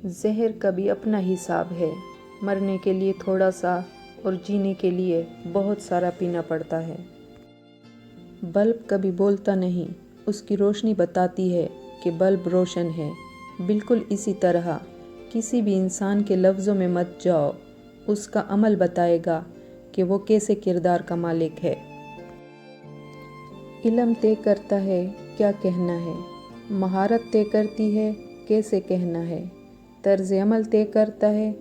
زہر کا بھی اپنا حساب ہے، مرنے کے لیے تھوڑا سا اور جینے کے لیے بہت سارا پینا پڑتا ہے۔ بلب کبھی بولتا نہیں، اس کی روشنی بتاتی ہے کہ بلب روشن ہے۔ بالکل اسی طرح کسی بھی انسان کے لفظوں میں مت جاؤ، اس کا عمل بتائے گا کہ وہ کیسے کردار کا مالک ہے۔ علم طے کرتا ہے کیا کہنا ہے، مہارت طے کرتی ہے کیسے کہنا ہے، طرز عمل طے کرتا ہے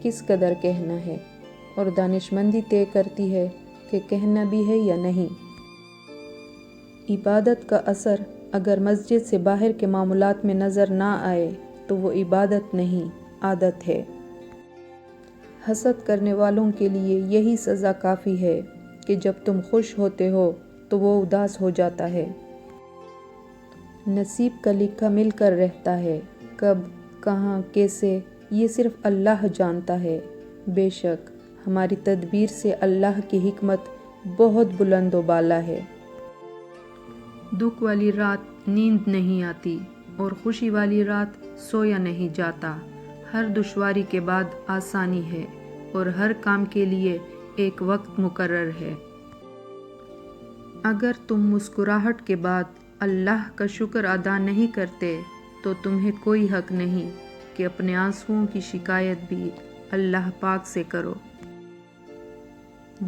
کس قدر کہنا ہے، اور دانشمندی طے کرتی ہے کہ کہنا بھی ہے یا نہیں۔ عبادت کا اثر اگر مسجد سے باہر کے معاملات میں نظر نہ آئے تو وہ عبادت نہیں، عادت ہے۔ حسد کرنے والوں کے لیے یہی سزا کافی ہے کہ جب تم خوش ہوتے ہو تو وہ اداس ہو جاتا ہے۔ نصیب کا لکھا مل کر رہتا ہے، کب، کہاں، کیسے، یہ صرف اللہ جانتا ہے۔ بے شک ہماری تدبیر سے اللہ کی حکمت بہت بلند و بالا ہے۔ دکھ والی رات نیند نہیں آتی اور خوشی والی رات سویا نہیں جاتا۔ ہر دشواری کے بعد آسانی ہے اور ہر کام کے لیے ایک وقت مقرر ہے۔ اگر تم مسکراہٹ کے بعد اللہ کا شکر ادا نہیں کرتے تو تمہیں کوئی حق نہیں کہ اپنے آنسوؤں کی شکایت بھی اللہ پاک سے کرو۔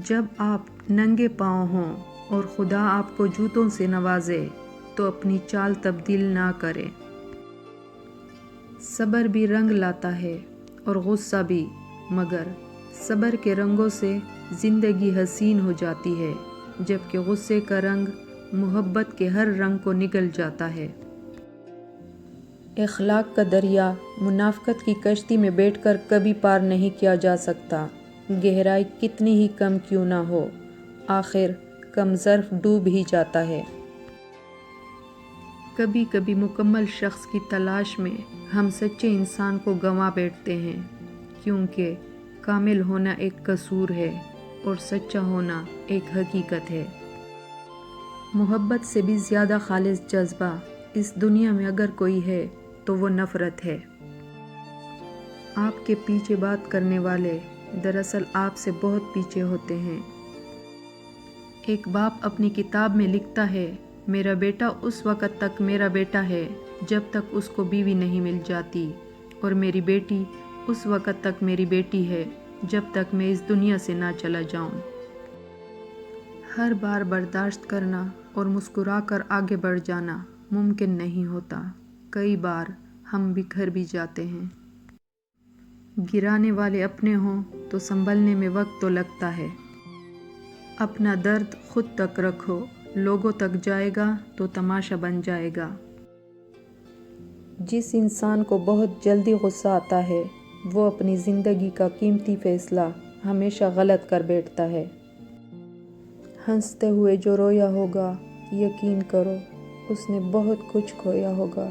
جب آپ ننگے پاؤں ہوں اور خدا آپ کو جوتوں سے نوازے تو اپنی چال تبدیل نہ کریں۔ صبر بھی رنگ لاتا ہے اور غصہ بھی، مگر صبر کے رنگوں سے زندگی حسین ہو جاتی ہے، جبکہ غصے کا رنگ محبت کے ہر رنگ کو نگل جاتا ہے۔ اخلاق کا دریا منافقت کی کشتی میں بیٹھ کر کبھی پار نہیں کیا جا سکتا، گہرائی کتنی ہی کم کیوں نہ ہو، آخر کم ظرف ڈوب ہی جاتا ہے۔ کبھی کبھی مکمل شخص کی تلاش میں ہم سچے انسان کو گنوا بیٹھتے ہیں، کیونکہ کامل ہونا ایک قصور ہے اور سچا ہونا ایک حقیقت ہے۔ محبت سے بھی زیادہ خالص جذبہ اس دنیا میں اگر کوئی ہے تو وہ نفرت ہے۔ آپ کے پیچھے بات کرنے والے دراصل آپ سے بہت پیچھے ہوتے ہیں۔ ایک باپ اپنی کتاب میں لکھتا ہے، میرا بیٹا اس وقت تک میرا بیٹا ہے جب تک اس کو بیوی نہیں مل جاتی، اور میری بیٹی اس وقت تک میری بیٹی ہے جب تک میں اس دنیا سے نہ چلا جاؤں۔ ہر بار برداشت کرنا اور مسکرا کر آگے بڑھ جانا ممکن نہیں ہوتا، کئی بار ہم بکھر بھی جاتے ہیں۔ گرانے والے اپنے ہوں تو سنبھلنے میں وقت تو لگتا ہے۔ اپنا درد خود تک رکھو، لوگوں تک جائے گا تو تماشا بن جائے گا۔ جس انسان کو بہت جلدی غصہ آتا ہے وہ اپنی زندگی کا قیمتی فیصلہ ہمیشہ غلط کر بیٹھتا ہے۔ ہنستے ہوئے جو رویا ہوگا، یقین کرو اس نے بہت کچھ کھویا ہوگا۔